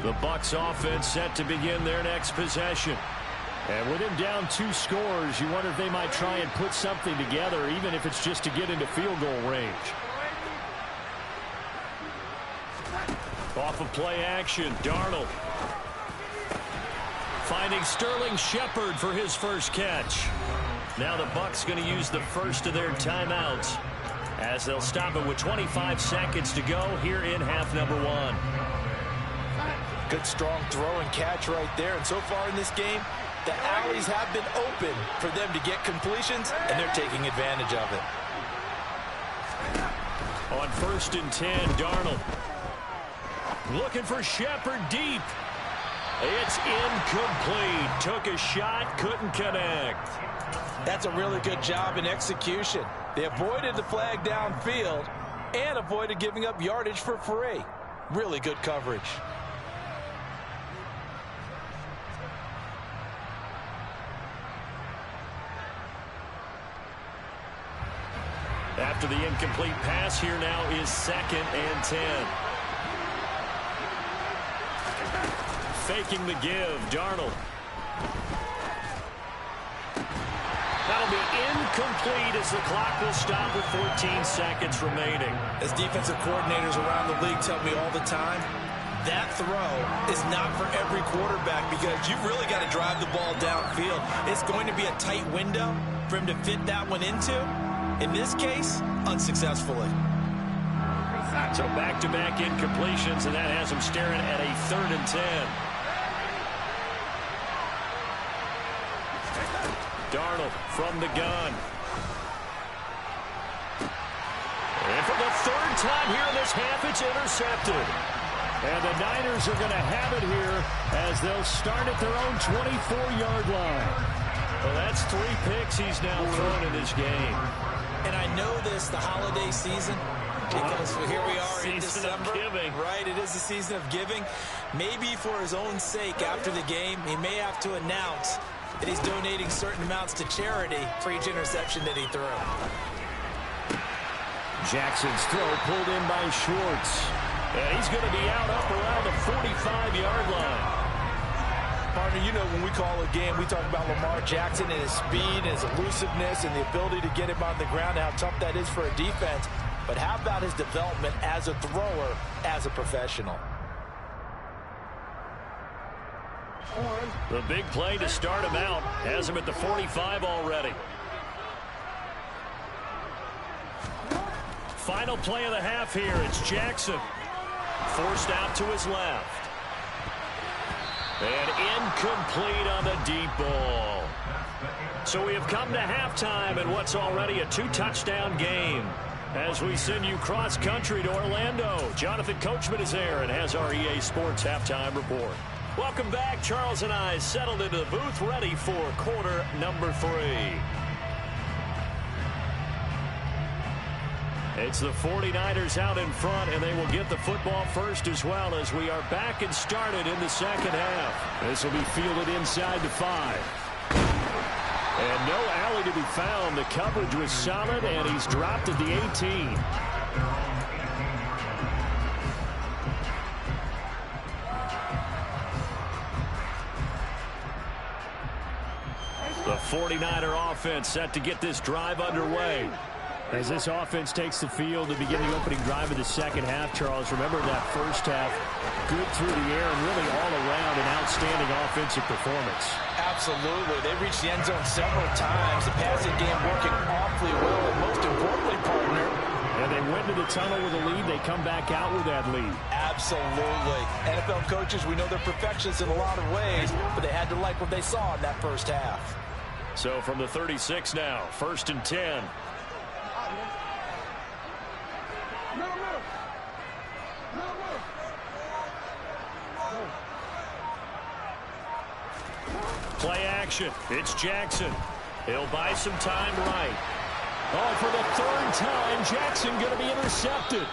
The Bucs offense set to begin their next possession. And with him down 2 scores, you wonder if they might try and put something together, even if it's just to get into field goal range. Off of play action, Darnold. Finding Sterling Shepard for his first catch. Now the Bucs going to use the first of their timeouts, as they'll stop it with 25 seconds to go here in half number 1. Good strong throw and catch right there. And so far in this game, the alleys have been open for them to get completions, and they're taking advantage of it. On 1st and 10, Darnold. Looking for Shepard deep. It's incomplete. Took a shot, couldn't connect. That's a really good job in execution. They avoided the flag downfield and avoided giving up yardage for free. Really good coverage. After the incomplete pass, here now is 2nd and 10. Faking the give, Darnold. That'll be incomplete as the clock will stop with 14 seconds remaining. As defensive coordinators around the league tell me all the time, that throw is not for every quarterback because you've really got to drive the ball downfield. It's going to be a tight window for him to fit that one into. In this case, unsuccessfully. So back-to-back incompletions, and that has him staring at a 3rd and 10. Darnold from the gun. And for the 3rd time here in this half, it's intercepted. And the Niners are going to have it here as they'll start at their own 24-yard line. Well, that's 3 picks he's now thrown in this game. And I know this, the holiday season, because here we are in December. Right, it is the season of giving. Maybe for his own sake after the game, he may have to announce that he's donating certain amounts to charity for each interception that he threw. Jackson's throw pulled in by Schwartz. And he's going to be out up around the 45-yard line. Partner, you know when we call a game, we talk about Lamar Jackson and his speed and his elusiveness and the ability to get him on the ground, how tough that is for a defense. But how about his development as a thrower, as a professional? The big play to start him out has him at the 45 already. Final play of the half here. It's Jackson. Forced out to his left. And incomplete on the deep ball. So we have come to halftime in what's already a 2-touchdown game. As we send you cross-country to Orlando, Jonathan Coachman is there and has our EA Sports Halftime Report. Welcome back. Charles and I settled into the booth ready for quarter number 3. It's the 49ers out in front, and they will get the football first as well as we are back and started in the second half. This will be fielded inside the 5. And no alley to be found. The coverage was solid, and he's dropped at the 18. The 49er offense set to get this drive underway. As this offense takes the field to begin the opening drive of the second half, Charles, remember that first half, good through the air and really all around an outstanding offensive performance. Absolutely. They reached the end zone several times. The passing game working awfully well, and most importantly, partner. And they went to the tunnel with a lead. They come back out with that lead. Absolutely. NFL coaches, we know they're perfectionists in a lot of ways, but they had to like what they saw in that first half. So from the 36 now, 1st and 10. Play action. It's Jackson. He'll buy some time right. Oh, for the 3rd time, Jackson going to be intercepted.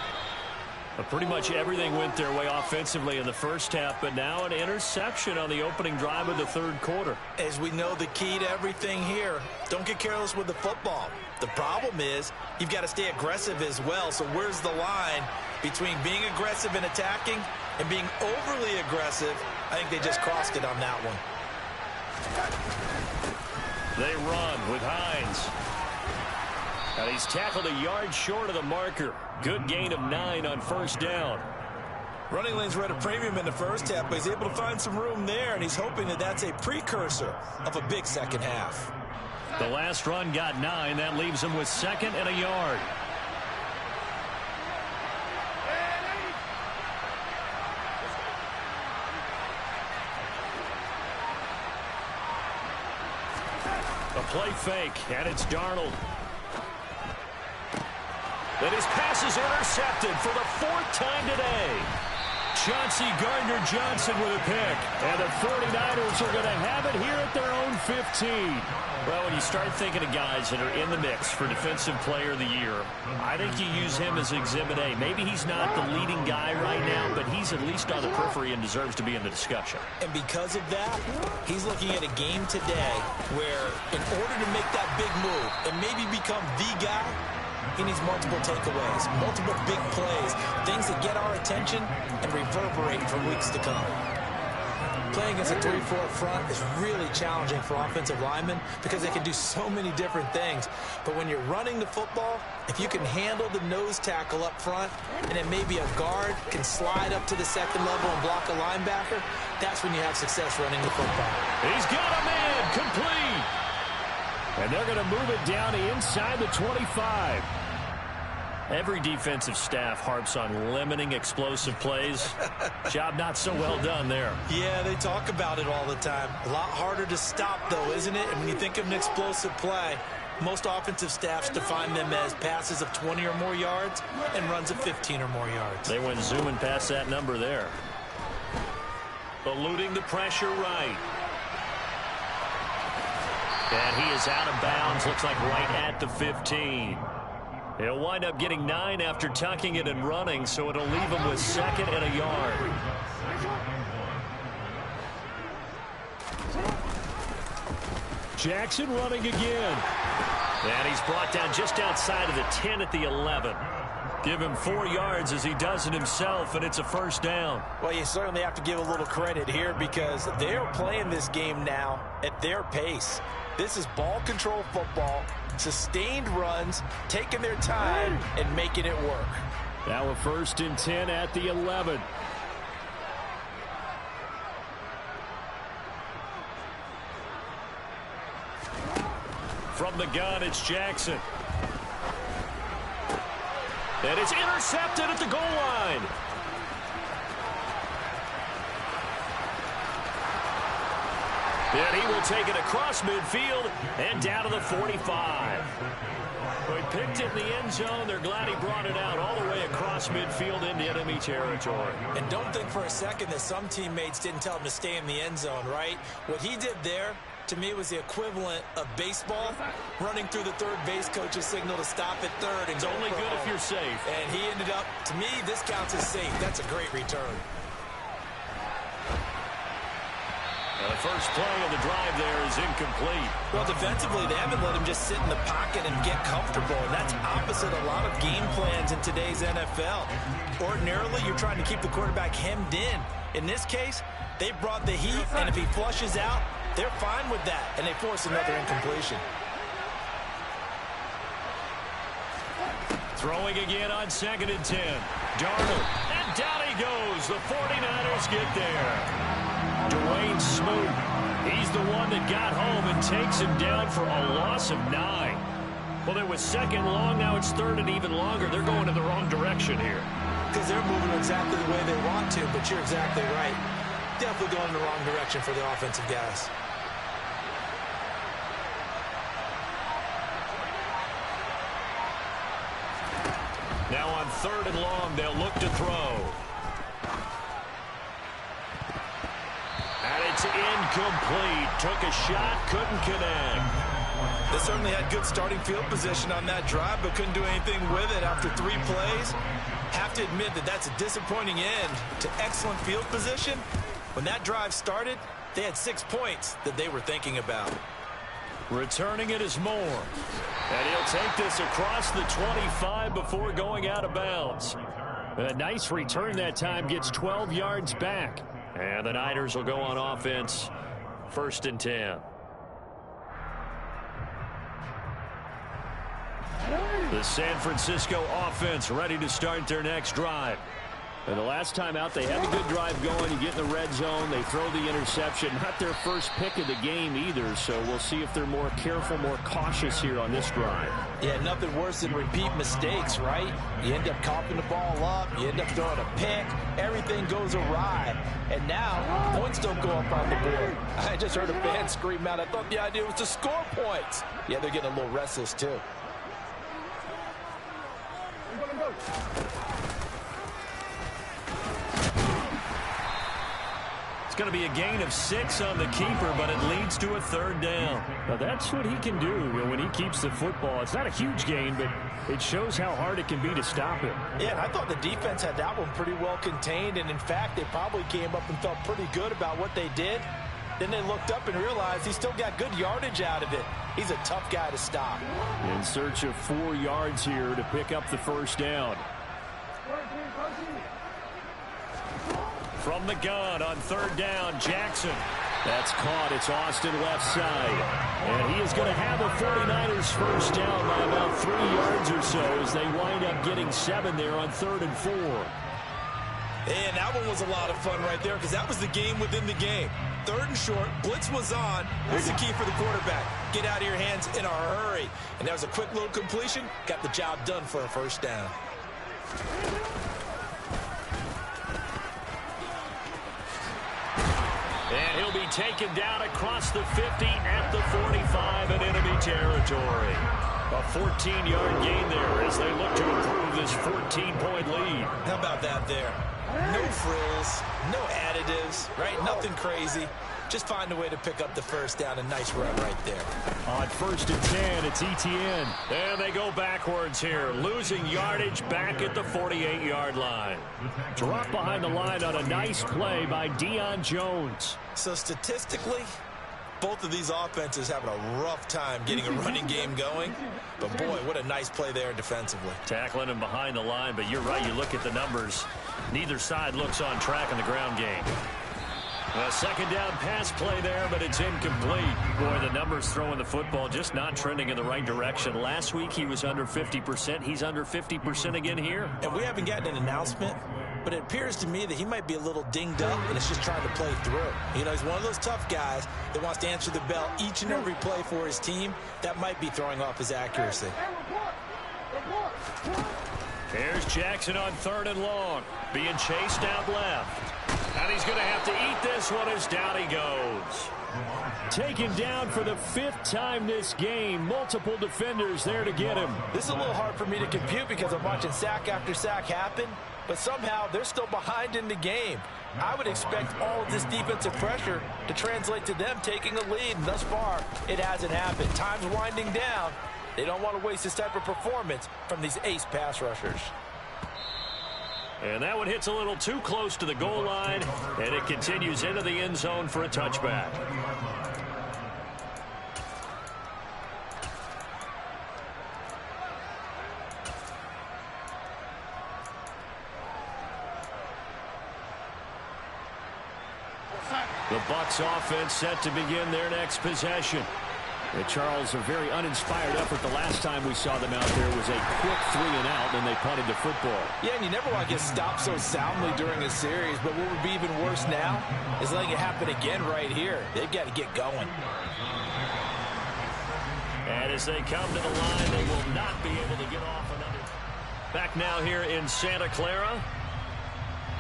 But pretty much everything went their way offensively in the first half, but now an interception on the opening drive of the 3rd quarter. As we know, the key to everything here, don't get careless with the football. The problem is you've got to stay aggressive as well. So where's the line between being aggressive and attacking And being overly aggressive, I think they just crossed it on that one. They run with Hines. And he's tackled a yard short of the marker. Good gain of 9 on first down. Running lanes were at a premium in the first half, but he's able to find some room there, and he's hoping that that's a precursor of a big second half. The last run got 9. That leaves him with 2nd and a yard. A play fake, and it's Darnold. And his pass is intercepted for the 4th time today. Chauncey Gardner-Johnson with a pick. And the 49ers are going to have it here at their own 15. Well, when you start thinking of guys that are in the mix for Defensive Player of the Year, I think you use him as Exhibit A. Maybe he's not the leading guy right now, but he's at least on the periphery and deserves to be in the discussion. And because of that, he's looking at a game today where in order to make that big move and maybe become the guy, he needs multiple takeaways, multiple big plays, things that get our attention and reverberate for weeks to come. Playing against a 3-4 front is really challenging for offensive linemen because they can do so many different things. But when you're running the football, if you can handle the nose tackle up front and then maybe a guard can slide up to the second level and block a linebacker, that's when you have success running the football. He's got a man complete. And they're going to move it down inside the 25. Every defensive staff harps on limiting explosive plays. Job not so well done there. Yeah, they talk about it all the time. A lot harder to stop, though, isn't it? And when you think of an explosive play, most offensive staffs define them as passes of 20 or more yards and runs of 15 or more yards. They went zooming past that number there. Eluding the pressure right. And he is out of bounds, looks like right at the 15. He'll wind up getting 9 after tucking it and running, so it'll leave him with 2nd and a yard. Jackson running again. And he's brought down just outside of the 10 at the 11. Give him 4 yards as he does it himself, and it's a first down. Well, you certainly have to give a little credit here because they're playing this game now at their pace. This is ball control football, sustained runs, taking their time, and making it work. Now a 1st and 10 at the 11. From the gun, it's Jackson. And it's intercepted at the goal line. And he will take it across midfield and down to the 45. Well, he picked it in the end zone. They're glad he brought it out all the way across midfield into enemy territory. And don't think for a second that some teammates didn't tell him to stay in the end zone, right? What he did there, to me, was the equivalent of baseball running through the third base coach's signal to stop at third. And it's only good if you're safe. And he ended up, to me, this counts as safe. That's a great return. The first play of the drive there is incomplete. Well, defensively, they haven't let him just sit in the pocket and get comfortable, and that's opposite a lot of game plans in today's NFL. Ordinarily, you're trying to keep the quarterback hemmed in. In this case, they brought the heat, and if he flushes out, they're fine with that, and they force another incompletion. Throwing again on 2nd and 10. Darnold, and down he goes. The 49ers get there. Dwayne Smoot, he's the one that got home and takes him down for a loss of 9. Well, it was 2nd long, now it's 3rd and even longer. They're going in the wrong direction here. Because they're moving exactly the way they want to, but you're exactly right. Definitely going in the wrong direction for the offensive guys. Now on 3rd and long, they'll look to throw. And it's incomplete. Took a shot, couldn't connect. They certainly had good starting field position on that drive, but couldn't do anything with it after 3 plays. Have to admit that that's a disappointing end to excellent field position. When that drive started, they had 6 points that they were thinking about. Returning it is Moore. And he'll take this across the 25 before going out of bounds. A nice return that time, gets 12 yards back. And the Niners will go on offense, 1st and 10. The San Francisco offense ready to start their next drive. And the last time out, they had a good drive going. You get in the red zone, they throw the interception. Not their first pick of the game either, so we'll see if they're more careful, more cautious here on this drive. Yeah, nothing worse than repeat mistakes, right? You end up coughing the ball up, you end up throwing a pick, everything goes awry. And now, points don't go up on the board. I just heard a fan scream out, I thought the idea was to score points. Yeah, they're getting a little restless too. It's going to be a gain of 6 on the keeper, but it leads to a 3rd down. Now that's what he can do when he keeps the football. It's not a huge gain, but it shows how hard it can be to stop him. Yeah, and I thought the defense had that one pretty well contained, and in fact, they probably came up and felt pretty good about what they did. Then they looked up and realized he still got good yardage out of it. He's a tough guy to stop. In search of 4 yards here to pick up the 1st down. From the gun on 3rd down, Jackson. That's caught. It's Austin left side. And he is going to have a 49ers 1st down by about 3 yards or so as they wind up getting 7 there on 3rd and 4. And that one was a lot of fun right there because that was the game within the game. 3rd and short, blitz was on. Here's the key for the quarterback. Get out of your hands in a hurry. And that was a quick little completion. Got the job done for a 1st down. And he'll be taken down across the 50 at the 45 in enemy territory. A 14-yard gain there as they look to improve this 14-point lead. How about that there? No frills, no additives, right? Nothing crazy. Just find a way to pick up the 1st down. A nice run right there. On 1st and 10, it's Etienne. And they go backwards here, losing yardage back at the 48-yard line. Drop behind the line on a nice play by Deion Jones. So statistically, both of these offenses having a rough time getting a running game going. But, boy, what a nice play there defensively. Tackling him behind the line, but you're right. You look at the numbers. Neither side looks on track in the ground game. A 2nd down pass play there, but it's incomplete. Boy, the numbers throwing the football just not trending in the right direction. Last week he was under 50%. He's under 50% again here. And we haven't gotten an announcement, but it appears to me that he might be a little dinged up and is just trying to play through. You know, he's one of those tough guys that wants to answer the bell each and every play for his team. That might be throwing off his accuracy. Here's Jackson on 3rd and long, being chased out left. And he's going to have to eat this one as down he goes. Taken down for the 5th time this game. Multiple defenders there to get him. This is a little hard for me to compute because I'm watching sack after sack happen, but somehow they're still behind in the game. I would expect all of this defensive pressure to translate to them taking a lead, and thus far, it hasn't happened. Time's winding down. They don't want to waste this type of performance from these ace pass rushers. And that one hits a little too close to the goal line, and it continues into the end zone for a touchback. The Bucs offense set to begin their next possession. And Charles, a very uninspired effort the last time we saw them out there was a quick 3 and out, and they punted the football. Yeah, and you never want to get stopped so soundly during a series, but what would be even worse now is letting it happen again right here. They've got to get going. And as they come to the line, they will not be able to get off another. Back now here in Santa Clara.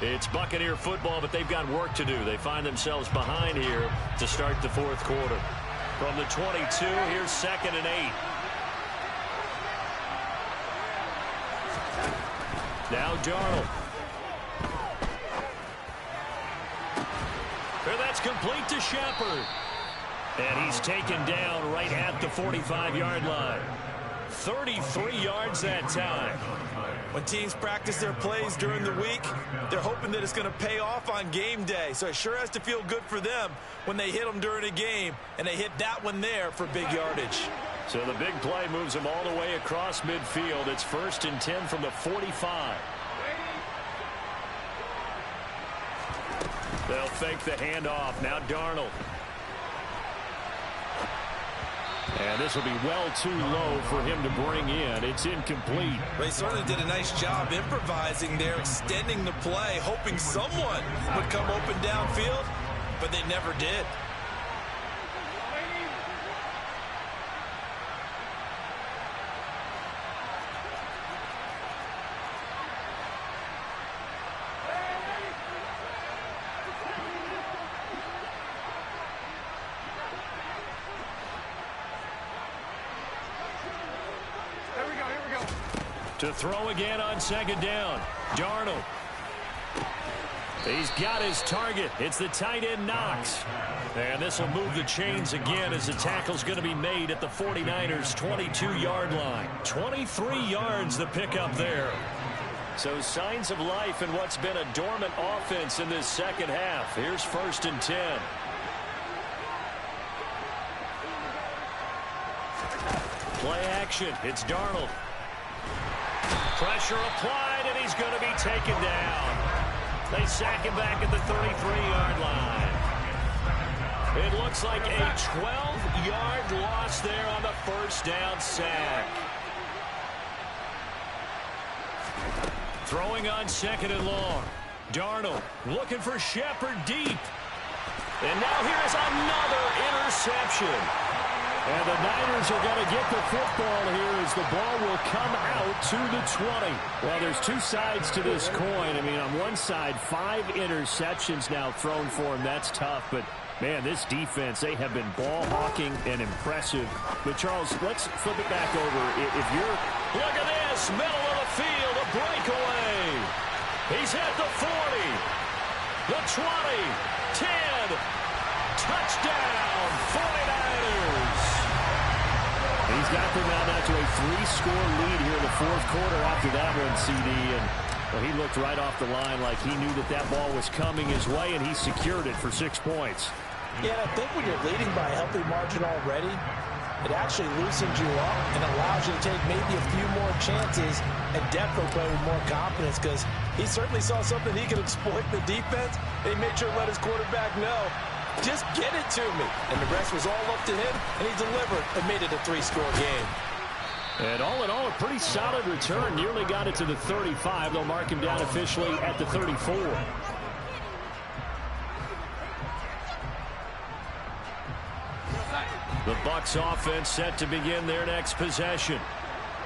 It's Buccaneer football, but they've got work to do. They find themselves behind here to start the 4th quarter. From the 22, here's 2nd and 8. Now Darnold. And that's complete to Shepard. And he's taken down right at the 45-yard line. 33 yards that time. When teams practice their plays during the week, they're hoping that it's going to pay off on game day. So it sure has to feel good for them when they hit them during a game, and they hit that one there for big yardage. So the big play moves them all the way across midfield. It's 1st and 10 from the 45. They'll fake the handoff. Now Darnold. And this will be well too low for him to bring in. It's incomplete. They certainly did a nice job improvising there, extending the play, hoping someone would come open downfield, but they never did. To throw again on second down. Darnold. He's got his target. It's the tight end Knox. And this will move the chains again as the tackle's going to be made at the 49ers' 22-yard line. 23 yards the pickup there. So signs of life in what's been a dormant offense in this second half. Here's 1st and 10. Play action. It's Darnold. Pressure applied, and he's going to be taken down. They sack him back at the 33-yard line. It looks like a 12-yard loss there on the first down sack. Throwing on second and long. Darnold looking for Shepard deep. And now here's another interception. And the Niners are going to get the football here as the ball will come out to the 20. Well, there's two sides to this coin. I mean, on one side, 5 interceptions now thrown for him. That's tough. But, man, this defense, they have been ball hawking and impressive. But, Charles, let's flip it back over. If you're... Look at this, middle of the field, a breakaway. He's at the 40, the 20, 10, touchdown, 49ers. He's got them out to a 3-score lead here in the fourth quarter after that one, CD. And well, he looked right off the line like he knew that that ball was coming his way, and he secured it for 6 points. Yeah, and I think when you're leading by a healthy margin already, it actually loosens you up and allows you to take maybe a few more chances and definitely play with more confidence, because he certainly saw something he could exploit in the defense, and he made sure to let his quarterback know, just get it to me. And the rest was all up to him, and he delivered and made it a 3-score game. And all in all, a pretty solid return. Nearly got it to the 35. They'll mark him down officially at the 34. The Bucs offense set to begin their next possession.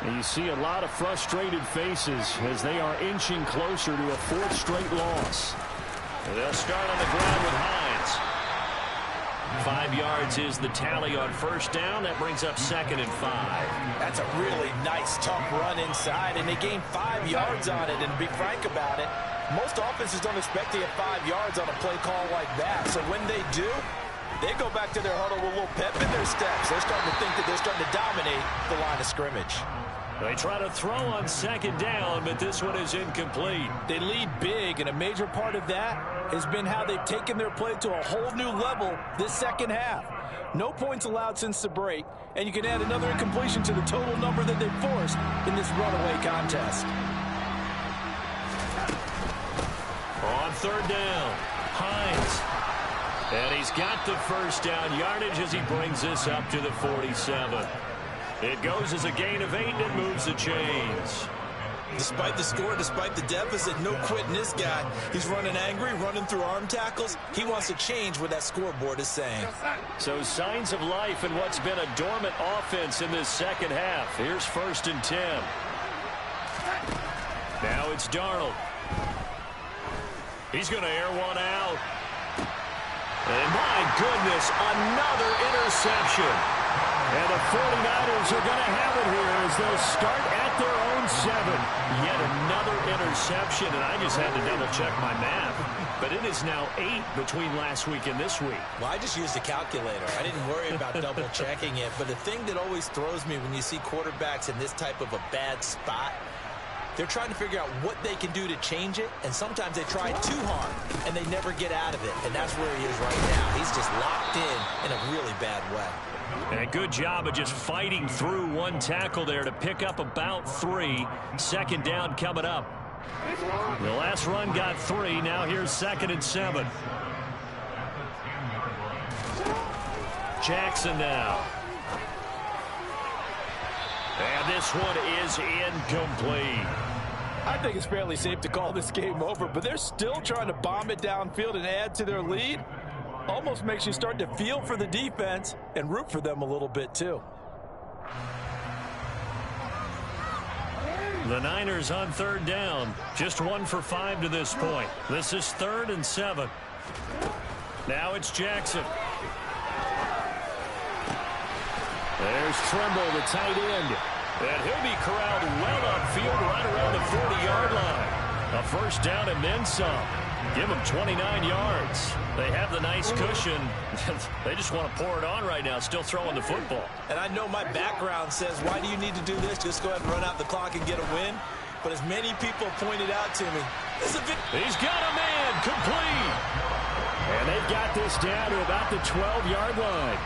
And you see a lot of frustrated faces as they are inching closer to a 4th straight loss. And they'll start on the ground with Hines. 5 yards is the tally on first down. That brings up 2nd and 5. That's a really nice, tough run inside, and they gained 5 yards on it. And to be frank about it, most offenses don't expect to get 5 yards on a play call like that. So when they do, they go back to their huddle with a little pep in their steps. They're starting to think that they're starting to dominate the line of scrimmage. They try to throw on second down, but this one is incomplete. They lead big, and a major part of that has been how they've taken their play to a whole new level this second half. No points allowed since the break, and you can add another incompletion to the total number that they've forced in this runaway contest. On third down, Hines. And he's got the first down yardage as he brings this up to the 47. It goes as a gain of 8 and moves the chains. Despite the score, despite the deficit, no quitting this guy. He's running angry, running through arm tackles. He wants to change what that scoreboard is saying. So signs of life in what's been a dormant offense in this second half. Here's 1st and 10. Now it's Darnold. He's going to air one out. And my goodness, another interception. And the 49ers are going to have it here as they'll start at their own 7. Yet another interception, and I just had to double-check my math. But it is now 8 between last week and this week. Well, I just used a calculator. I didn't worry about double-checking it. But the thing that always throws me when you see quarterbacks in this type of a bad spot, they're trying to figure out what they can do to change it, and sometimes they try too hard, and they never get out of it. And that's where he is right now. He's just locked in a really bad way. And a good job of just fighting through one tackle there to pick up about 3. Second down coming up. The last run got 3. Now here's 2nd and 7. Jackson now. And this one is incomplete. I think it's fairly safe to call this game over, but they're still trying to bomb it downfield and add to their lead. Almost makes you start to feel for the defense and root for them a little bit too. The Niners on third down. Just 1 for 5 to this point. This is 3rd and 7. Now it's Jackson. There's Trimble, the tight end. And he'll be corralled well upfield right around the 40-yard line. A first down and then some. Give them 29 yards. They have the nice cushion. They just want to pour it on right now, still throwing the football. And I know my background says, why do you need to do this? Just go ahead and run out the clock and get a win. But as many people pointed out to me, this is a he's got a man, complete. And they've got this down to about the 12-yard line.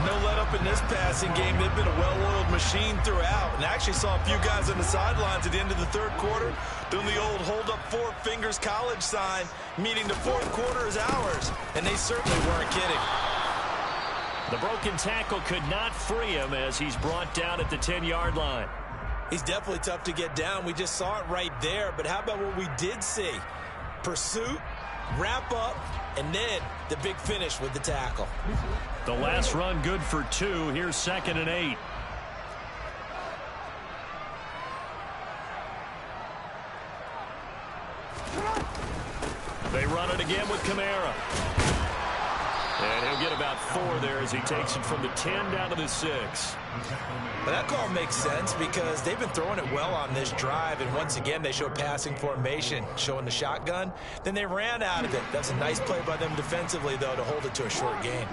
No let up in this passing game. They've been a well-oiled machine throughout. And I actually saw a few guys on the sidelines at the end of the third quarter doing the old hold up 4 fingers college sign, meaning the fourth quarter is ours. And they certainly weren't kidding. The broken tackle could not free him as he's brought down at the 10-yard line. He's definitely tough to get down. We just saw it right there. But how about what we did see? Pursuit, wrap up, and then the big finish with the tackle. The last run good for 2. Here's 2nd and 8. They run it again with Kamara. And he'll get about 4 there as he takes it from the 10 down to the 6. But that call makes sense because they've been throwing it well on this drive, and once again they show passing formation, showing the shotgun. Then they ran out of it. That's a nice play by them defensively, though, to hold it to a short gain.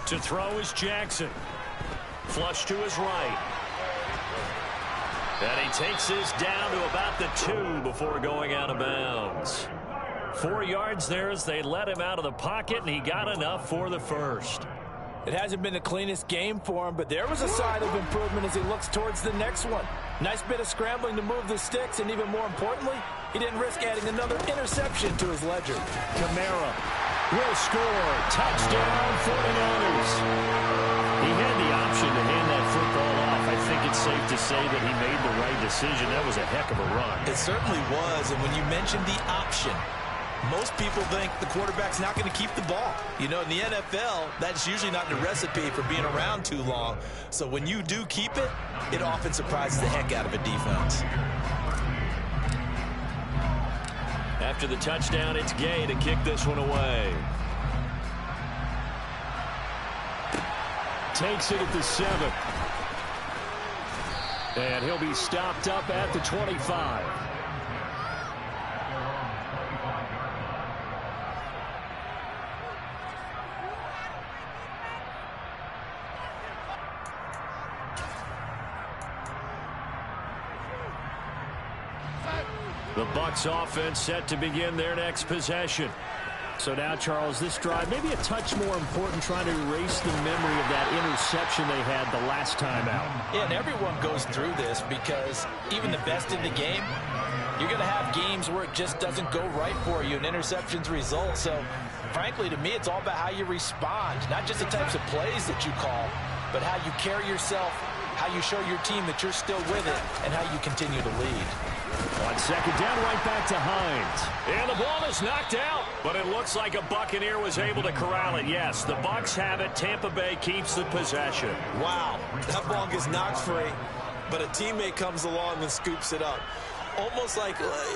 To throw is Jackson. Flush to his right. And he takes this down to about the 2 before going out of bounds. 4 yards there as they let him out of the pocket, and he got enough for the first. It hasn't been the cleanest game for him, but there was a sign of improvement as he looks towards the next one. Nice bit of scrambling to move the sticks, and even more importantly, he didn't risk adding another interception to his ledger. Kamara will score. Touchdown, 49ers. He had the option to hand that football off. I think it's safe to say that he made the right decision. That was a heck of a run. It certainly was, and when you mentioned the option, most people think the quarterback's not going to keep the ball. You know, in the NFL, that's usually not the recipe for being around too long. So when you do keep it, it often surprises the heck out of a defense. After the touchdown, it's Gay to kick this one away. Takes it at the 7. And he'll be stopped up at the 25. The Bucs offense set to begin their next possession. So now, Charles, this drive maybe a touch more important, trying to erase the memory of that interception they had the last time out. Yeah, and everyone goes through this because even the best in the game, you're going to have games where it just doesn't go right for you, and interceptions result. So, frankly, to me, it's all about how you respond, not just the types of plays that you call, but how you carry yourself, how you show your team that you're still with it, and how you continue to lead. On 2nd down, right back to Hines. And the ball is knocked out, but it looks like a Buccaneer was able to corral it. Yes, the Bucs have it. Tampa Bay keeps the possession. Wow, that ball gets knocked free, but a teammate comes along and scoops it up.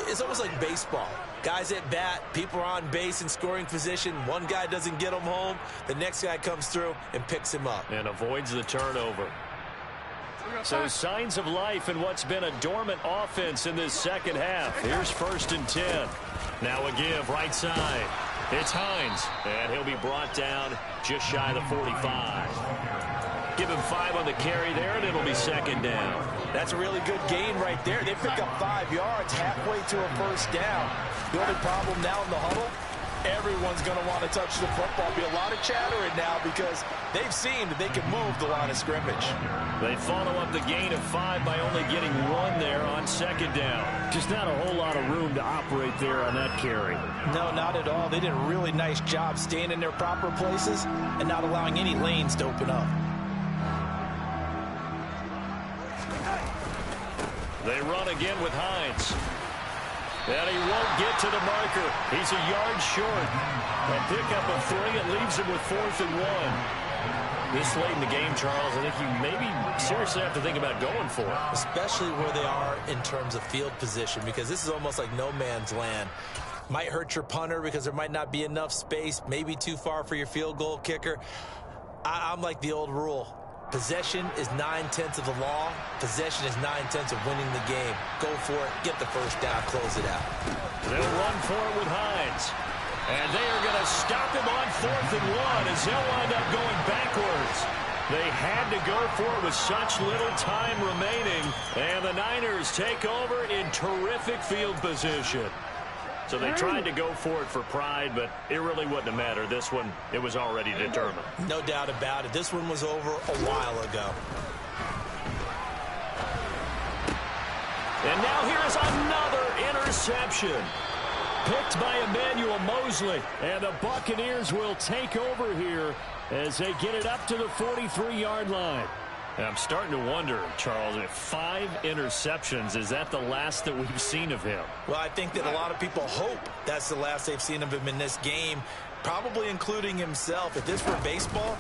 It's almost like baseball. Guys at bat, people are on base in scoring position. One guy doesn't get him home. The next guy comes through and picks him up. And avoids the turnover. So signs of life in what's been a dormant offense in this second half. Here's 1st and 10. Now a give right side. It's Hines, and he'll be brought down just shy of the 45. Give him 5 on the carry there, and it'll be 2nd down. That's a really good gain right there. They pick up 5 yards halfway to a first down. The only problem now in the huddle, everyone's going to want to touch the football. Be a lot of chatter right now because they've seen that they can move the line of scrimmage. They follow up the gain of 5 by only getting 1 there on second down. Just not a whole lot of room to operate there on that carry. No, not at all. They did a really nice job staying in their proper places and not allowing any lanes to open up. They run again with Hines. And he won't get to the marker. He's a yard short. A pickup of 3. It leaves him with 4th and 1. This late in the game, Charles, I think you maybe seriously have to think about going for it. Especially where they are in terms of field position, because this is almost like no man's land. Might hurt your punter because there might not be enough space, maybe too far for your field goal kicker. I'm like the old rule. Possession is 9/10 of the law. Possession is 9/10 of winning the game. Go for it. Get the first down. Close it out. They'll run for it with Hines. And they are going to stop him on 4th and 1 as they'll wind up going backwards. They had to go for it with such little time remaining. And the Niners take over in terrific field position. So they tried to go for it for pride, but it really wouldn't have mattered. This one, it was already determined. No doubt about it. This one was over a while ago. And now here's another interception. Picked by Emmanuel Mosley. And the Buccaneers will take over here as they get it up to the 43-yard line. And I'm starting to wonder, Charles, if 5 interceptions, is that the last that we've seen of him? Well, I think that a lot of people hope that's the last they've seen of him in this game, probably including himself. If this were baseball,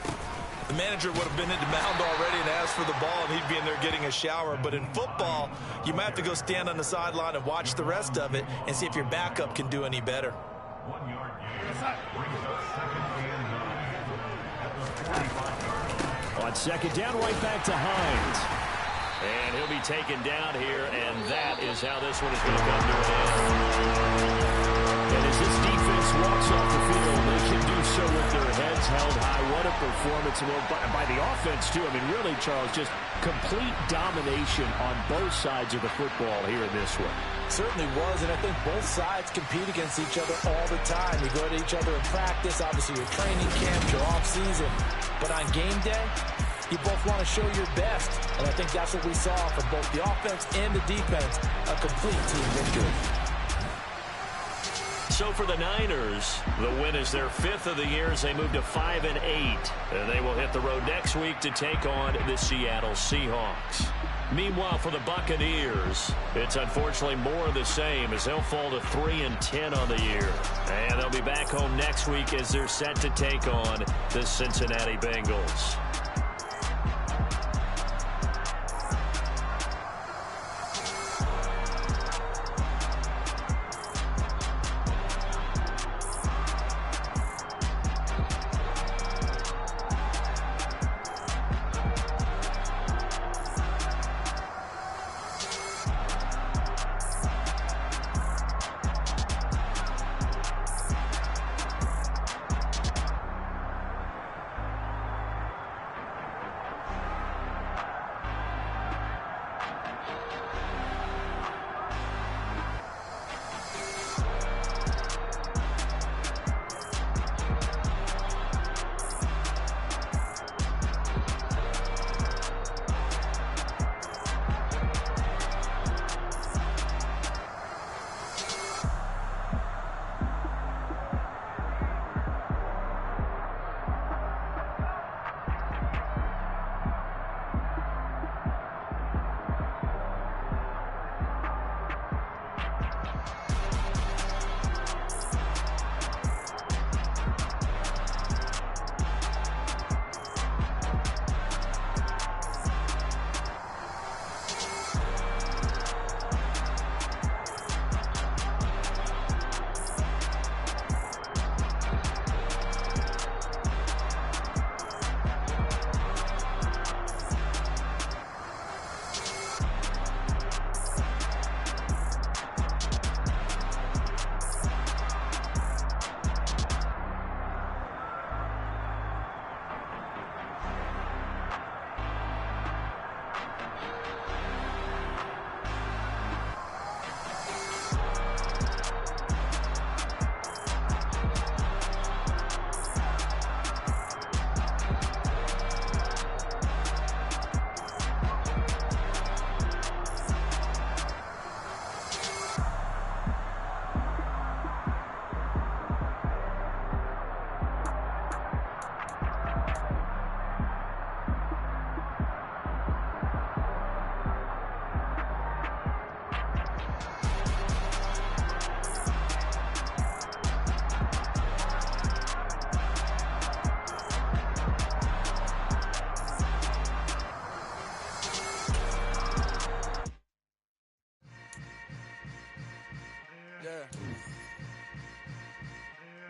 the manager would have been at the mound already and asked for the ball, and he'd be in there getting a shower. But in football, you might have to go stand on the sideline and watch the rest of it and see if your backup can do any better. 1 yard brings us second and 9 at the 45. On second down, right back to Hines. And he'll be taken down here, and that is how this one is going to come to an end. And as this defense walks off the field, they can do so with their heads held high. What a performance by the offense, too. I mean, really, Charles, just complete domination on both sides of the football here in this one. Certainly was, and I think both sides compete against each other all the time. You go to each other in practice, obviously your training camp, your off-season. But on game day, you both want to show your best. And I think that's what we saw from both the offense and the defense, a complete team victory. So for the Niners, the win is their 5th of the year as they move to 5-8. And they will hit the road next week to take on the Seattle Seahawks. Meanwhile, for the Buccaneers, it's unfortunately more of the same as they'll fall to 3-10 on the year. And they'll be back home next week as they're set to take on the Cincinnati Bengals.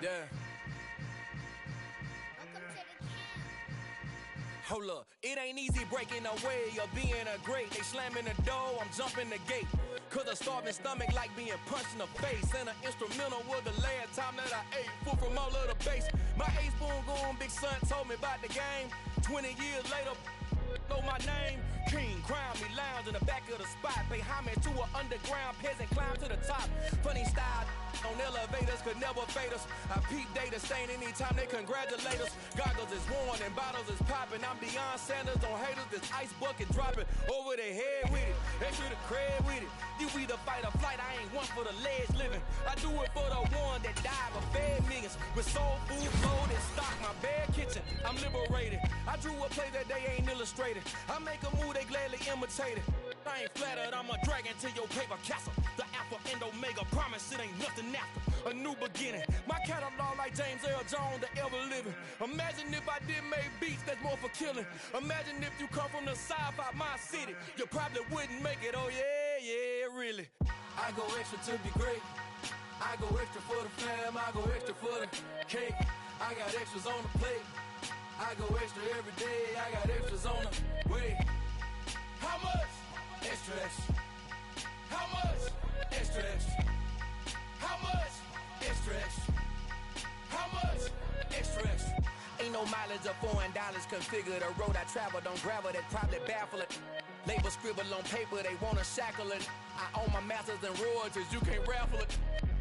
Yeah. Hold up, it ain't easy breaking away or being a great. They slamming the door, I'm jumping the gate. Cause a starving stomach like being punched in the face. And an instrumental was the last time that I ate. Food from all of the bass. My ace boom goon, big son told me about the game. 20 years later, know my name. King, crown me, lounge in the back of the spot. Pay homage to an underground peasant, climb to the top. Funny style on elevators could never fade us. I peep data stain anytime they congratulate us. Goggles is worn and bottles is popping. I'm Deion Sanders on haters, this ice bucket dropping over their head with it. Extra the cred with it. You either fight or flight, I ain't one for the ledge living. I do it for the one that died but fed millions. With soul food, clothes, and stock, my bad kitchen, I'm liberated. I drew a play that they ain't illustrated. I make a move, they gladly imitate it. I ain't flattered, I'm a dragon to your paper castle. The alpha and omega, promise it ain't nothing after. A new beginning, my catalog like James Earl Jones, the ever living. Imagine if I did make beats that's more for killing. Imagine if you come from the south out my city, you probably wouldn't make it, oh yeah, really. I go extra to be great. I go extra for the fam, I go extra for the cake. I got extras on the plate. I go extra every day, I got extras on the way. How much? Extra, extra. How much? Extra, extra. How much? Extra, extra. How much? Extra, extra. Ain't no mileage of $4 configure the road I travel. Don't gravel, that probably baffle it. Label scribble on paper, they wanna shackle it. I own my masters and royalties, you can't raffle it.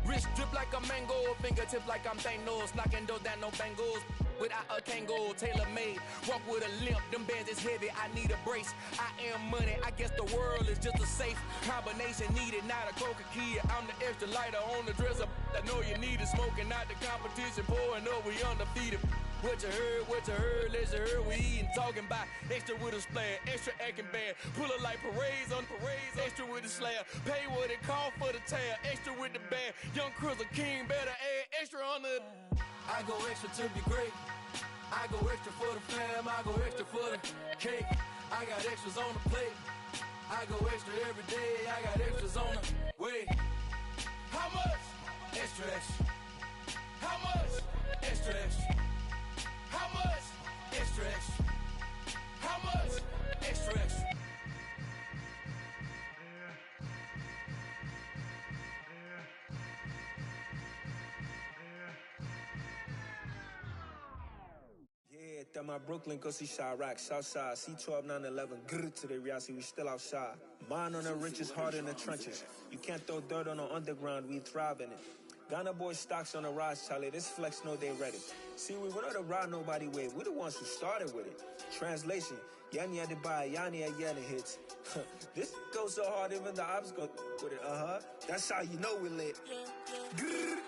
Wrist drip like a mango, fingertips like I'm Thanos. Knocking doors down, no bangles. Without a Kango, tailor-made. Walk with a limp, them bands is heavy, I need a brace. I am money, I guess the world is just a safe combination needed, not a coca key. I'm the extra lighter on the dresser. I know you need it, smoking out the competition, pouring up, we undefeated. What you heard, let's hear we eating, talking about extra with a splash, extra acting bad. Pull it like parades on parades, extra with the slab. Pay what it cost for the tab, extra with the bag. Young Cruz, a king, better add extra on the. I go extra to be great. I go extra for the fam, I go extra for the cake. I got extras on the plate. I go extra every day, I got extras on the way. How much? Extra, extra. How much? Extra, extra. How much? Extra, extra. How much? Extra, extra. Yeah, that my Brooklyn, cause he shot rock, Southside, C12, 911, grrr to the reality, we still outside. Mine on the richest, heart in the trenches. You can't throw dirt on the underground, we thrive in it. Ghana boy stocks on the rise, Charlie, this flex know they ready. See, we were not to ride nobody with, we the ones who started with it. Translation, Yanni had to buy, Yanni had Yanni hits. This goes so hard, even the ops go with it, That's how you know we lit. Grrr,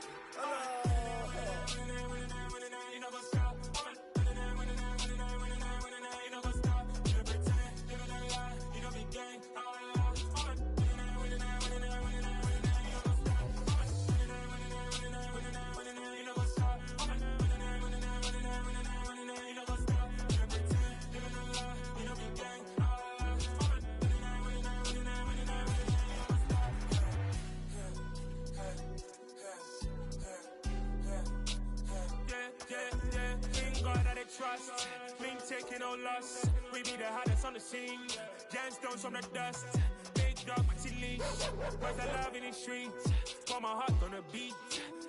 trust, been taking no loss. We be the hardest on the scene. Gemstones from the dust. Big dog, pretty leash. Where's the love in the streets? Pour my heart on the beat.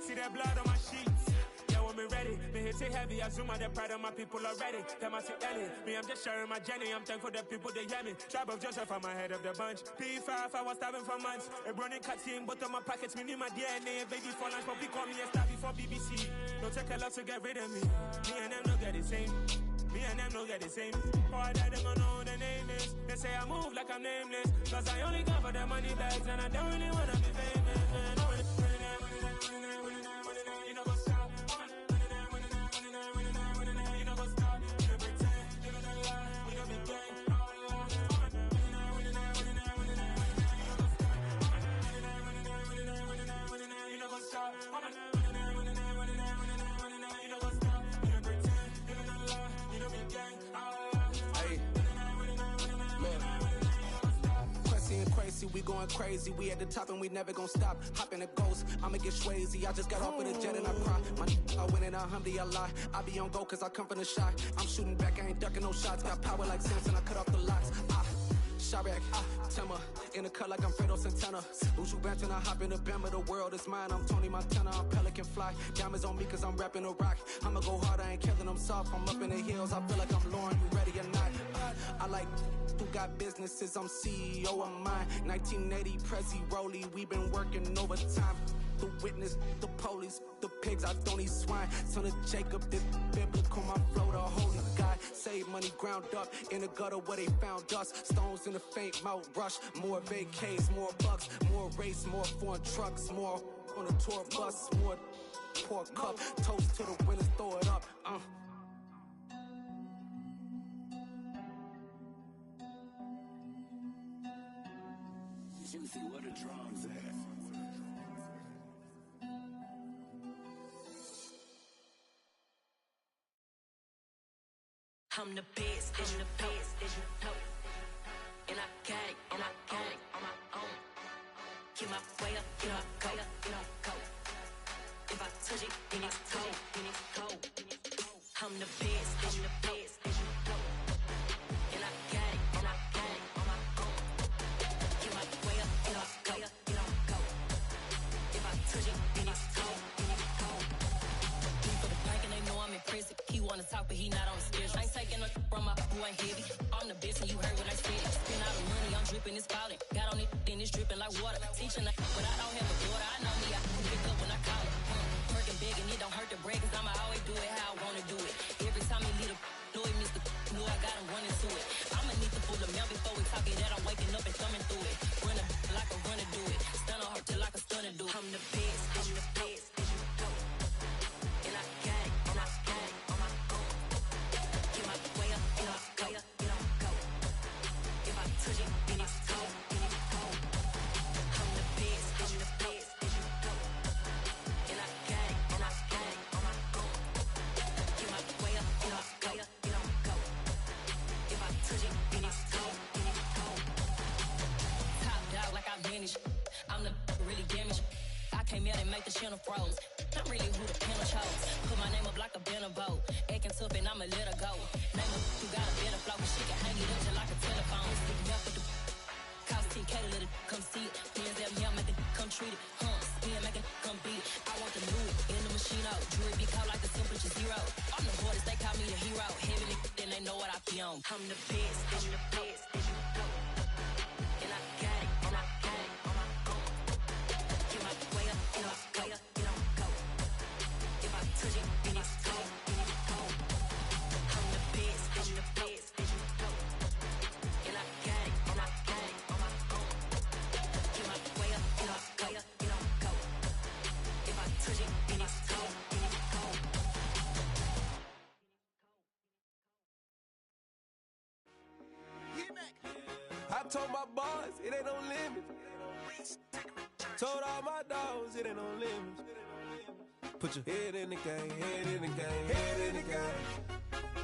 See that blood on my sheets. Yeah, when me ready, me hit it heavy. I zoom out the pride of my people already. Them I see Ellie. Me, I'm just sharing my journey. I'm thankful the people they hear me. Tribe of Joseph, I'm ahead of the bunch. P5, I was starving for months. A running cutscene, but on my pockets, me need my DNA. Baby for lunch, but we call me a star before BBC. Don't take a lot to get rid of me. Me and them don't get the same. Me and them don't get the same. Boy, that them don't know who the name is. They say I move like I'm nameless. Cause I only come for the money bags and I don't really wanna be famous, man. You know what's up? You know what's up? You pretend, living a lie. We don't be gang. You know what's up? crazy, we going crazy. We at the top and we never gonna stop. Hop in a ghost, I'ma get Swayze. I just got off of the jet and I cry. My I win in a Humvee, I lie. I be on go cause I come from the shot. I'm shooting back, I ain't ducking no shots. Got power like Samson, I cut off the locks. Chirac, Timmer, in the cut like I'm Fredo Santana. Uju Banton, I hop in the Bama, the world is mine. I'm Tony Montana, I'm Pelican Fly. Diamonds on me cause I'm rapping a rock. I'ma go hard, I ain't killing them soft. I'm up in the hills, I feel like I'm Lauren, you ready or not? I like who got businesses, I'm CEO of mine. 1980 Prezi Rolly, we been working overtime. The witness, the police, the pigs, I don't eat swine. Son of Jacob, this biblical, my flow, the holy God. Save money ground up in the gutter where they found us. Stones in the faint Mount Rush. More vacays, more bucks, more race, more foreign trucks, more on a tour bus, more pour cup. Toast to the winners, throw it up. Juicy, what the drums at? I'm the best, I'm the best, as you know. And I got it, and I got it on my own. Get my way up, get my go, get my go. If I touch it, then it's cold, then it's cold. I'm the best, I'm the best, as you know. And I got it, and I got it on my own. Get my way up, get my go, get my go. If I touch it, then it's cold, then it's cold. Leave for the bank and they know I'm in prison. He wanna talk, but he not on the schedule. I ain't taking no from my boy heavy. I'm the best and you heard what I said. Spend all the money, I'm dripping, it's falling. Got on it, then it's dripping like water. Teaching that, but I don't have a daughter. I know me, I can pick up when I call it. Working big and it don't hurt the break, cause I'ma always do it how I wanna do it. Every time he lead a know it, Mr. Know I got him running to it. I'ma need to pull the mail before we talk it that I'm waking up and thumbing through it. Run a like a runner do it. Stun on her till like a stunner do it. I'm the best, I'm the best, as you know. And I got it, and I got it on my own. Get my way up, get my go, get my go. If I touch it, then it's cold, then it's cold. I'm the best, I'm the best, as you know. And I got it, and I got it on my own. Get my way up, get my go, get my go. If I touch it, then it's cold, then it's cold. Top dog like I vanished. I'm the really damaged. I came out and make the channel froze. I'm really who the panel chose. Put my name up like a banner boat. Acting tough and I'ma let her go. Name her who got a better flow. She can hang it up just like a telephone. Stick me up with the cost 10K to let it come see it. Hands at me, I'm making come treat it. Spin making come beat it. I want the new in the machine out. Jewelry be called like the temperature zero. I'm the hardest, they call me the hero. Heavy then they know what I be on. I'm the best, I'm the best, as you know. And I got it, and I got it on my own. Get my way up, get my go, get my go. If I touch it, then it's cold, then it's cold. I'm the best, I'm the best, as you know. And I got it, and I got it on my own. Get my way up, get my go, get my go. If I touch it, then it's cold, then it's cold. I told my boys it ain't no limit. Told all my dogs it ain't no limit. Put your head in the game, head in the game, head in the game.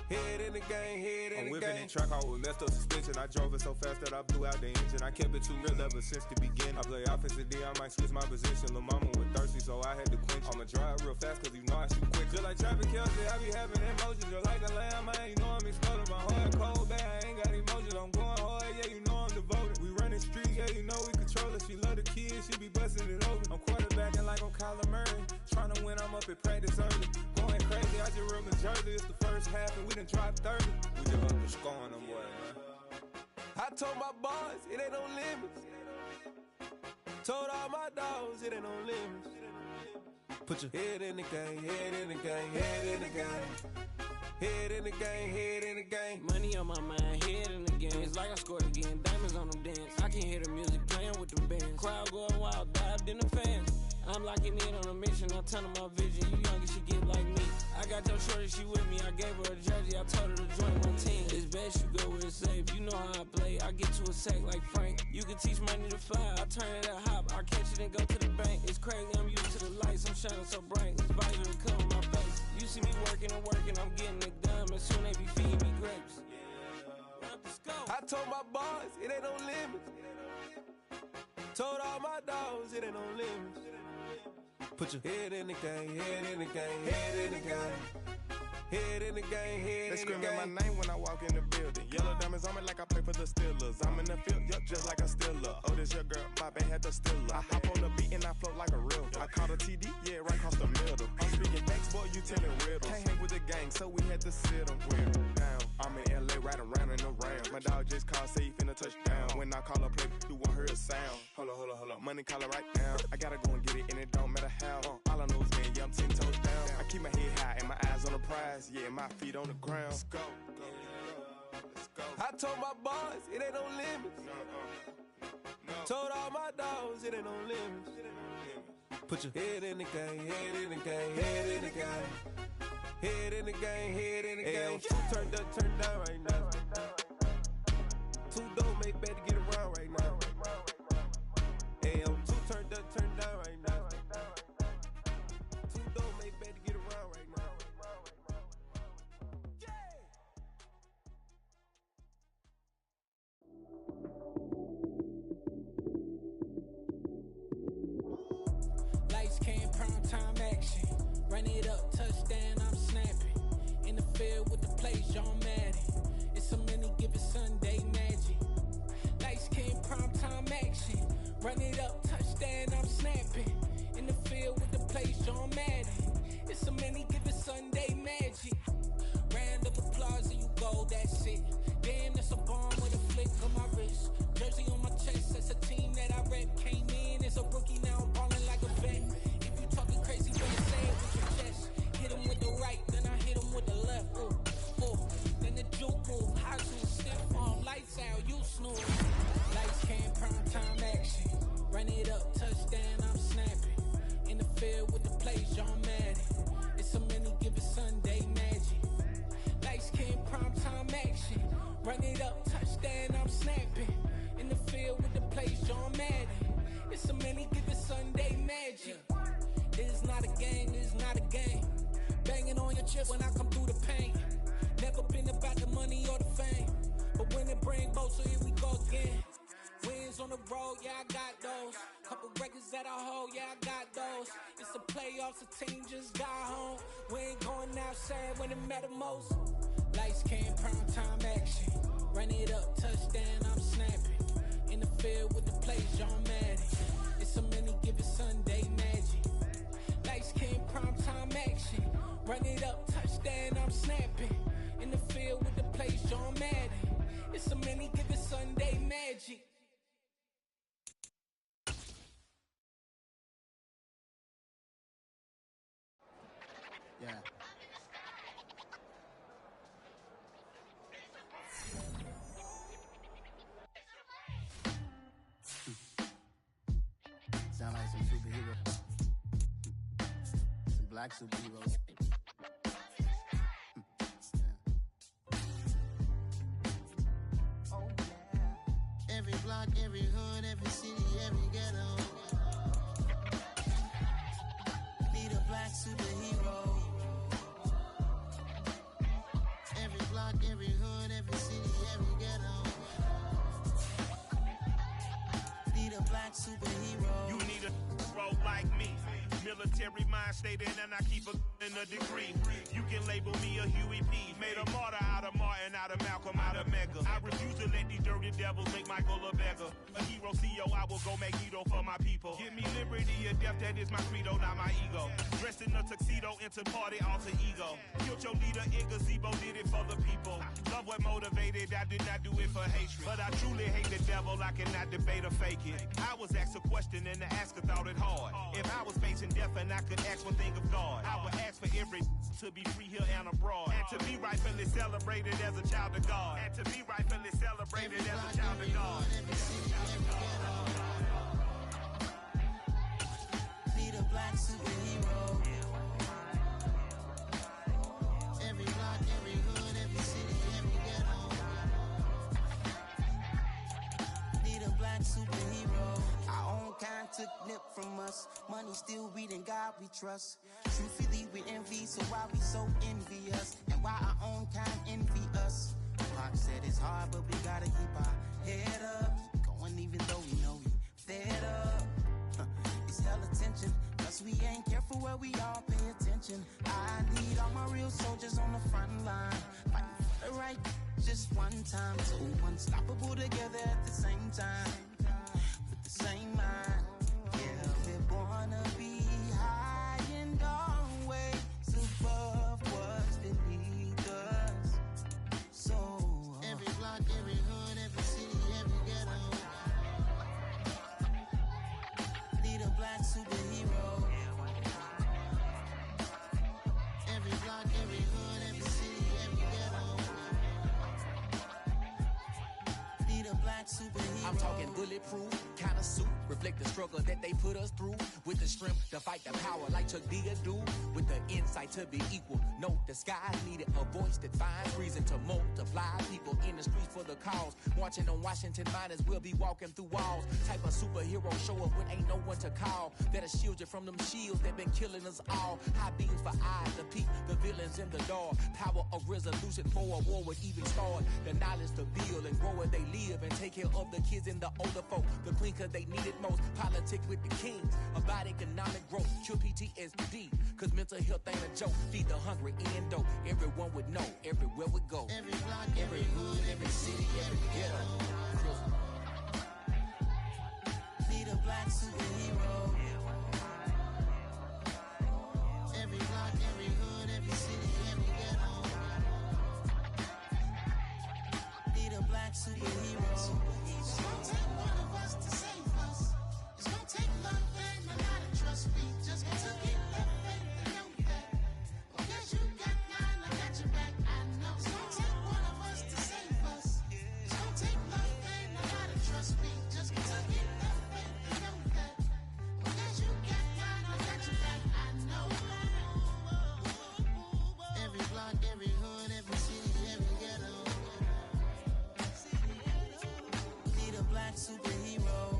Head in the game, head in the game. I'm whipping in track hall with messed up suspension. I drove it so fast that I blew out the engine. I kept it too real ever since the beginning. I play offensive D, I might switch my position. Lil' mama was thirsty, so I had to quench. I'ma drive real fast, cause you know I shoot quick. Just like traffic Kelsey, I be having emotions. Just like a lamb, man, you know I'm exploding. My heart cold, bad, I ain't got emotions. I'm going hard, yeah, you know I'm devoted. We running streets, yeah, you know we control it. She love the kids, she be busting it over. I'm quarterbacking like I'm Kyler Murray. Trying to win, I'm up at practice early. Going crazy, I just rub my jersey. It's the first half and we done dropped 30. We just up and scoring. scoring them, boy, man. I told my boys it ain't no limits. Told all my dogs it ain't no limits. Put your head in the game, head in the game, head in the game. Head in the game, head in the game. Money on my mind, head in the game. It's like I scored again, diamonds on them dance. I can hear the music playing with them bands. Crowd going wild, dived in the fans. I'm locking in on a mission, I turn my vision. You young and she get like me. I got your shorty, she with me. I gave her a jersey, I told her to join my team. It's best you go where it's safe. You know how I play, I get to a sack like Frank. You can teach money to fly, I turn it at hop. I catch it and go to the bank. It's crazy, I'm used to the lights, I'm shining so bright. This visor to cover my face. You see me working and working, I'm getting it done. And soon they be feeding me grapes. I told my boys it ain't no limits. it ain't no limits. Put your head in the game, head in the game, head in the game. Head in the game, head in the game. They screaming my name when I walk in the building. Yellow diamonds on me like I play for the Steelers. I'm in the field, yup, just like a Steeler. Oh, this your girl, my band had the Steeler. I hop on the beat and I float like a river. I caught a TD, yeah, right across the middle. I'm speaking facts, boy, you telling riddles. Can't hang with the gang, so we had to sit them down. I'm in LA, riding around in the Rams. My dog just called, say he finna touchdown. When I call a play, you won't hear a sound. Hold up, money call it right now. I gotta go and get it, and it don't matter how. All I know is, man, yeah, I'm 10 toes down. I keep my head high and my eyes on the prize. Yeah, my feet on the ground. Let's go. I told my boys, it ain't no limits. Told all my dogs, it ain't no limits. Put your head in the game, head in the game, head in the game. Head in the game, head in the game. Two turned up, turned down right now. Two dope make better get around right now. Hey, I'm two turned up, turned down right now. Two dope make better get around right now. Lights came, prime time action. Run it up, touchdown, I'm snapping. In the field with the plays, John Madden. It's a many given Sunday magic. Lights came, prime time action. Run it up, touchdown, I'm snapping. In the field with the plays, John Madden. It's a many given Sunday magic. Round of applause and you go, that's it. Damn, that's a bomb with a flick on my wrist. Jersey on my chest, that's a team that I rep. Came in as a rookie, now I'm balling like a vet. If you talking crazy, better say it with your chest. Hit him with the right, then I hit him with the left. Ooh. Then the juke move, high to stiff on. Lights out, you snooze. Lights came, prime time action. Run it up, touchdown, I'm snapping. In the field with the plays, John Madden. It's a many given Sunday magic. Lights came, prime time action. Run it up, touchdown, I'm snapping. In the field with the plays, John Madden. It's a many given Sunday magic. It is not a game, it is not a game. Banging on your chip when I come through the pain. Never been about the money or the fame. But when it bring both, so here we go again. Wins on the road, yeah, I got those. Couple records that I hold, yeah, I got those. It's the playoffs, the team just got home. We ain't going outside when it matter most. Lights came, prime time action. Run it up, touchdown, I'm snapping. In the field with the plays, John Madden. It's a many given Sunday magic. Lights came, prime time action. Run it up, touchdown, I'm snapping. In the field with the plays, John Madden. It's a many given Sunday magic. Yeah. Sound like some superheroes. Some black superheroes. Oh, yeah. Every block, every hood, every city, every ghetto. Need a black superhero. Every block, every hood, every city, every ghetto. Need a black superhero. You need a role like me. Military mind stated, and I keep in a degree. You can label me a Huey P. Made a martyr out of Martin, out of Malcolm, out of Mega. I refuse to let these dirty devils make Michael a beggar. A hero CEO, I will go Magneto for my people. Give me liberty or death, that is my credo, not my ego. Dressed in a tuxedo, enter party, alter ego. Killed your leader, in gazebo, did it for the people. Love what motivated, I did not do it for hatred. But I truly hate the devil, I cannot debate or fake it. I was asked a question and the asker thought it hard. If I was facing death and I could ask one thing of God, I would ask for every to be free here and abroad. And to be rightfully celebrated as a child of God. And to be rightfully celebrated as a child of God. Need a black superhero. Every block, every hood, every city, every ghetto. Need a black superhero. Our own kind took nip from us. Money still reading God we trust. Truthfully we envy, so why we so envious? And why our own kind envy us? Pac said it's hard, but we gotta keep our head up. Going even though we know we fed up. where we all pay attention. I need all my real soldiers on the front line, fighting for the right just one time. So unstoppable together at the same time, with the same mind. Yeah, we wanna be high and always above what's beneath us. So every block, every hood, every city, every ghetto need a black superhero. Every block, every hood, every city, every ghetto need a black superhero. I'm talking bulletproof kind of suit, reflect the struggle that they put us through, with the strength to fight the power like Chuck D do, with the insight to be equal. Note the skies needed a voice that finds reason to multiply people in the streets for the cause. Marching on Washington miners will be walking through walls. Type of superhero show up when ain't no one to call, that'll shield you from them shields that been killing us all. High beams for eyes to peek the villains in the dark. Power of resolution for a war would even start. The knowledge to build and grow where they live and take care of the kids and the older folk. The clean cause they need it most. Politics with the kings about economic growth. Cure PTSD cause mental health ain't a joke. Feed the hungry and dope. Everyone would know everywhere we go. Every block, every hood, every city, every ghetto need a black superhero. Every block, every hood, every city, every ghetto need a black superhero. It's gonna take one of us to save us. It's gonna take love and a lot of trust. We just got to get that faith and know that. Because you got mine, I got your back. I know it's gonna take one of us to save us. It's gonna take love and a lot of trust. We just got to get that faith and know that. Because you got mine, I got your back. I know. Every block, every hood, every city, every ghetto need a black superhero.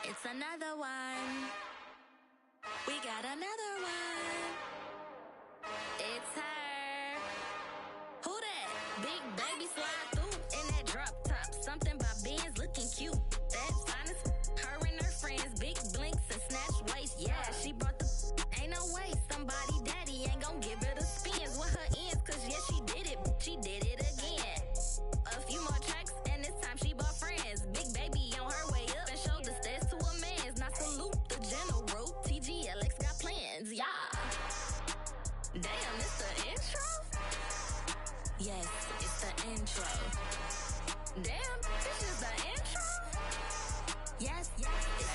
It's another one. We got another one. It's her. Who that? Big baby slide through in that drop top. Something by Benz looking cute. That's honest. Her and her friends, big blinks and snatch waist. Yeah, she brought the ain't no way. Somebody daddy ain't gon' give her the spins with her ends. Cause yeah, she did it. She did it again. A few more tracks and this time she bought friends. Big baby on her way up and showed the stairs to a man's. Now salute the general. TGLX got plans, yeah. Damn, it's the intro? Yes, it's the intro. Damn, this is the intro? Yes, it's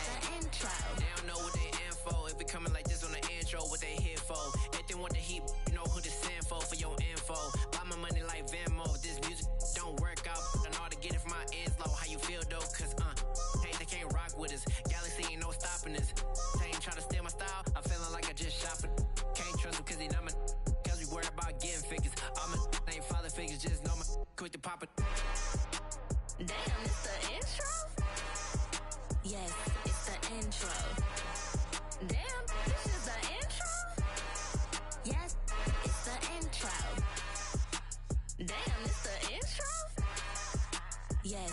the intro. They don't know what they in for. If it coming like this on the intro, what they here for? If they want the heat, you know who to send for your info. Buy my money like Venmo. This music don't work out. I know how to get it from my ends low. How you feel though? Cause hey, they can't rock with us. Galaxy ain't no stopping us. They ain't trying to steal my style. I'm feeling like I just shot for. Can't trust him cause he not my. Cause we worried about getting figures. All my ain't father figures. Just know my quick to pop it. Damn, it's the intro? Yes, it's the intro. Damn, this is the intro? Yes, it's the intro. Damn, it's the intro? Yes,